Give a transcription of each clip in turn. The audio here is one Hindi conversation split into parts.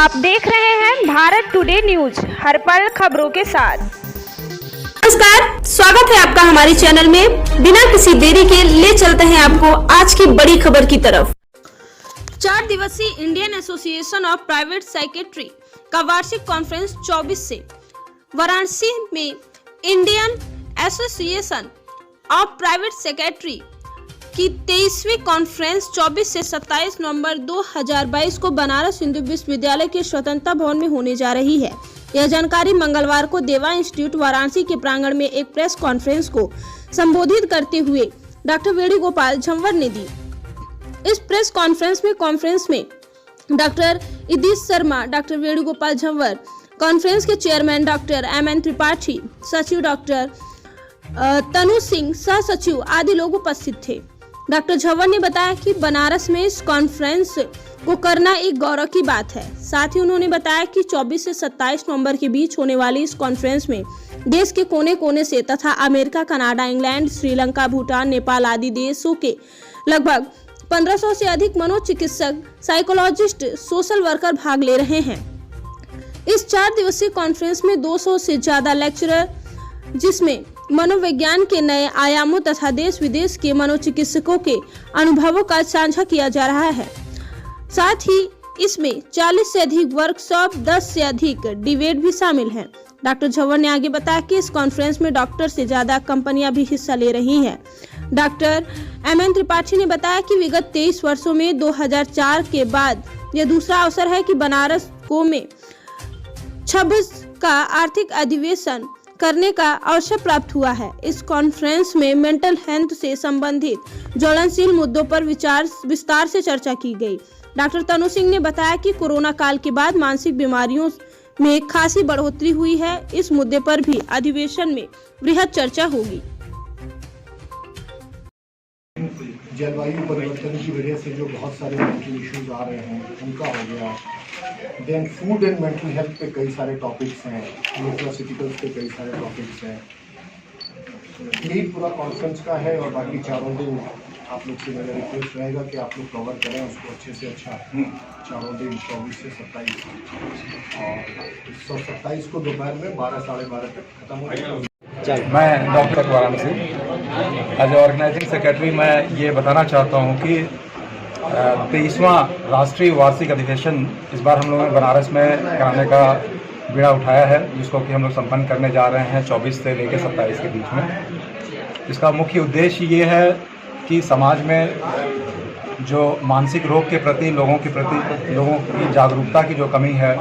आप देख रहे हैं भारत टुडे न्यूज, हर पल खबरों के साथ। नमस्कार, स्वागत है आपका हमारे चैनल में। बिना किसी देरी के ले चलते हैं आपको आज की बड़ी खबर की तरफ। 4 दिवसीय Indian association of private psychiatry का वार्षिक कॉन्फ्रेंस 24 से वाराणसी में Indian association of private psychiatry की 23वीं कॉन्फ्रेंस 24 से 27 नवंबर 2022 को बनारस हिंदू विश्वविद्यालय के स्वतंत्रता भवन में होने जा रही है। यह जानकारी मंगलवार को देवा इंस्टीट्यूट वाराणसी के प्रांगण में एक प्रेस कॉन्फ्रेंस को संबोधित करते हुए डॉक्टर वेणुगोपाल झंवर ने दी। इस प्रेस कॉन्फ्रेंस में doctor Idish Sharma, doctor Venugopal Jhanwar, conference के चेयरमैन डॉक्टर एम.एन. त्रिपाठी, सचिव डॉक्टर तनु सिंह, सह सचिव आदि लोग उपस्थित थे। डॉक्टर झंवर ने बताया कि बनारस में इस कॉन्फ्रेंस को करना एक गौरव की बात है। साथ ही उन्होंने बताया कि 24 से 27 नवंबर के बीच होने वाली इस कॉन्फ्रेंस में देश के कोने कोने से तथा America, Canada, England, Sri Lanka, Bhutan, Nepal आदि देशों के लगभग 1500 से अधिक मनोचिकित्सक, साइकोलॉजिस्ट, सोशल वर्कर भाग ले रहे हैं। इस 4 दिवसीय कॉन्फ्रेंस में 200 से ज्यादा लेक्चरर, जिसमें मनोविज्ञान के नए आयामों तथा देश विदेश के मनोचिकित्सकों के अनुभवों का साझा किया जा रहा है। साथ ही इसमें 40 से अधिक वर्कशॉप, 10 से अधिक डिबेट भी शामिल हैं। डॉक्टर झंवर ने आगे बताया कि इस कॉन्फ्रेंस में डॉक्टर से ज्यादा कंपनियां भी हिस्सा ले रही हैं। Doctor M N. त्रिपाठी ने बताया कि विगत 23 वर्षों में 2004 के बाद यह दूसरा अवसर है कि बनारस को में 26 का आर्थिक अधिवेशन करने का अवसर प्राप्त हुआ है। इस कॉन्फ्रेंस में मेंटल हेल्थ से संबंधित ज्वलनशील मुद्दों पर विस्तार से चर्चा की गई। डॉक्टर तनु सिंह ने बताया कि कोरोना काल के बाद मानसिक बीमारियों में खासी बढ़ोतरी हुई है। इस मुद्दे पर भी अधिवेशन में वृहद चर्चा होगी। जलवायु परिवर्तन की वजह से जो बहुत सारे मेंटल इश्यूज आ रहे हैं उनका हो गया, then food and mental health पे कई सारे टॉपिक्स हैं, न्यूट्रास्यूटिकल्स पे कई सारे टॉपिक्स हैं। यही पूरा कॉन्फ्रेंस का है और बाकी चारों दिन आप लोग से मेरा रिक्वेस्ट रहेगा कि आप लोग कवर करें उसको अच्छे से अच्छा। चारों दिन 24 से 27 और 127 को दोपहर में 12 साढ़े 12 तक खत्म हो जाएगा। मैं doctor Varanasi as organising secretary मैं ये बताना चाहता हूँ कि 23वां राष्ट्रीय वार्षिक अधिवेशन इस बार हम लोगों ने बनारस में कराने का बीड़ा उठाया है, जिसको कि हम लोग संपन्न करने जा रहे हैं 24 से लेकर 27 के बीच में। इसका मुख्य उद्देश्य ये है कि समाज में जो मानसिक रोग के प्रति लोगों की जागरूकता की जो कमी है,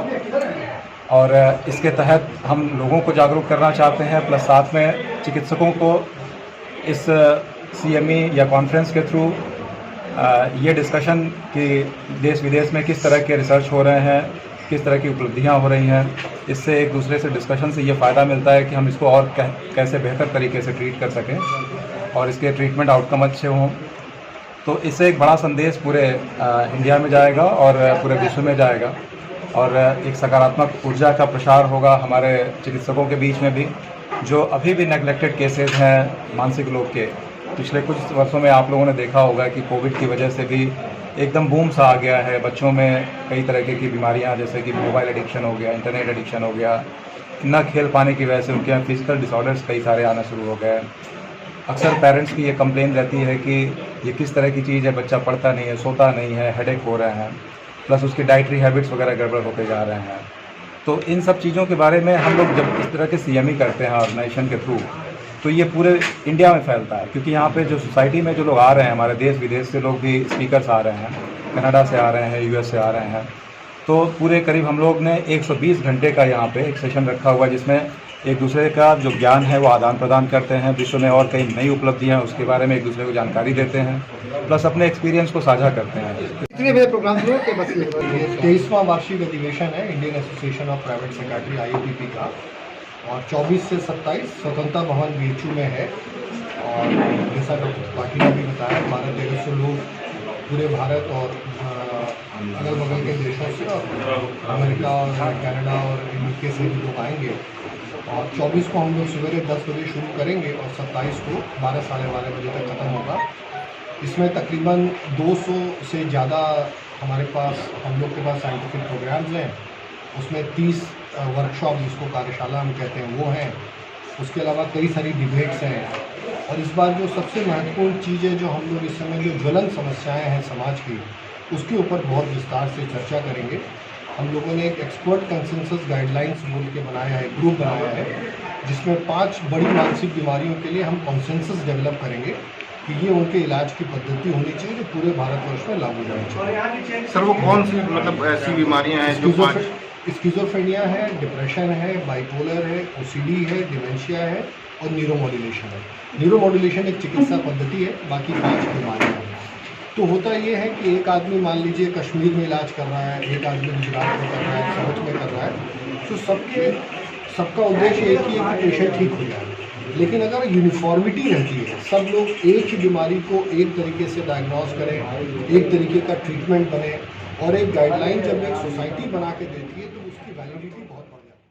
और इसके तहत हम लोगों को जागरूक करना चाहते हैं, प्लस साथ में चिकित्सकों को इस CME या कॉन्फ्रेंस के थ्रू ये डिस्कशन कि देश विदेश में किस तरह के रिसर्च हो रहे हैं, किस तरह की उपलब्धियां हो रही हैं, इससे एक दूसरे से डिस्कशन से ये फ़ायदा मिलता है कि हम इसको और कैसे बेहतर तरीके से ट्रीट कर सकें और इसके ट्रीटमेंट आउटकम अच्छे हों। तो इससे एक बड़ा संदेश पूरे इंडिया में जाएगा और पूरे विश्व में जाएगा और एक सकारात्मक ऊर्जा का प्रसार होगा हमारे चिकित्सकों के बीच में भी, जो अभी भी नेग्लेक्टेड केसेस हैं मानसिक लोग के। पिछले कुछ वर्षों में आप लोगों ने देखा होगा कि कोविड की वजह से भी एकदम बूम सा आ गया है। बच्चों में कई तरह की बीमारियां, जैसे कि मोबाइल एडिक्शन हो गया, इंटरनेट एडिक्शन हो गया, न खेल पाने की वजह से उनके यहाँ फिजिकल डिसऑर्डर्स कई सारे आना शुरू हो गए। अक्सर पेरेंट्स की ये कंप्लेन रहती है कि ये किस तरह की चीज़ है, बच्चा पढ़ता नहीं है, सोता नहीं है, हेडेक हो रहे हैं, प्लस उसकी डाइटरी हैबिट्स वगैरह गड़बड़ होते जा रहे हैं। तो इन सब चीज़ों के बारे में हम लोग जब इस तरह के CME करते हैं ऑर्गेनाइजेशन के थ्रू, तो ये पूरे इंडिया में फैलता है, क्योंकि यहाँ पे जो सोसाइटी में जो लोग आ रहे हैं, हमारे देश विदेश से लोग भी स्पीकर्स आ रहे हैं, कनाडा से आ रहे हैं, US से आ रहे हैं। तो पूरे करीब हम लोग ने 120 घंटे का यहाँ पे एक सेशन रखा हुआ है, जिसमें एक दूसरे का जो ज्ञान है वो आदान प्रदान करते हैं, विश्व में और कई नई उपलब्धियाँ हैं उसके बारे में एक दूसरे को जानकारी देते हैं, प्लस अपने एक्सपीरियंस को साझा करते हैं। इतने बड़े प्रोग्राम शुरू के बस 23वां वार्षिक अधिवेशन है Indian association of private psychiatry IAPP का, और 24 से 27 स्वतंत्रता भवन BHU में है। और जैसा डॉक्टर त्रिपाठी ने भी बताया, 12-13 सौ लोग पूरे भारत और अगल बगल के देशों से और अमेरिका और कनाडा और UK से भी लोग आएंगे। और 24 को हम लोग सवेरे 10 बजे शुरू करेंगे और 27 को 12 साढ़े 12 बजे तक ख़त्म होगा। इसमें तकरीबन 200 से ज़्यादा हम लोग के पास साइंटिफिक प्रोग्राम्स हैं उसमें 30 वर्कशॉप जिसको कार्यशाला हम कहते हैं वो हैं। उसके अलावा कई सारी डिबेट्स हैं। और इस बार जो सबसे महत्वपूर्ण चीज़ है, जो हम लोग इस समय जो ज्वलंत समस्याएं हैं समाज की, उसके ऊपर बहुत विस्तार से चर्चा करेंगे। हम लोगों ने एक एक्सपर्ट कंसेंसस गाइडलाइंस बोल के बनाया है, ग्रुप बनाया है, जिसमें 5 बड़ी मानसिक बीमारियों के लिए हम कंसेंसस डेवलप करेंगे कि ये उनके इलाज की पद्धति होनी चाहिए जो पूरे भारतवर्ष में लागू होनी चाहिए। सर वो कौन सी मतलब ऐसी बीमारियां हैं जो स्किज़ोफ्रेनिया है, डिप्रेशन है, बाइपोलर है, ओसीडी है, डिमेंशिया है और न्यूरोमॉड्यूलेशन है। न्यूरोमॉड्यूलेशन एक चिकित्सा पद्धति है, बाकी 5 बीमारियां हैं। तो होता ये है कि एक आदमी मान लीजिए कश्मीर में इलाज कर रहा है, एक आदमी गुजरात में कर रहा है, साउथ में कर रहा है, तो सबका उद्देश्य एक ही है कि पेशेंट ठीक हो जाए। लेकिन अगर यूनिफॉर्मिटी रहती है, सब लोग एक ही बीमारी को एक तरीके से डायग्नोज करें, एक तरीके का ट्रीटमेंट बने और एक गाइडलाइन जब एक सोसाइटी बना के देती है तो उसकी वैलिडिटी बहुत बढ़ जाती है।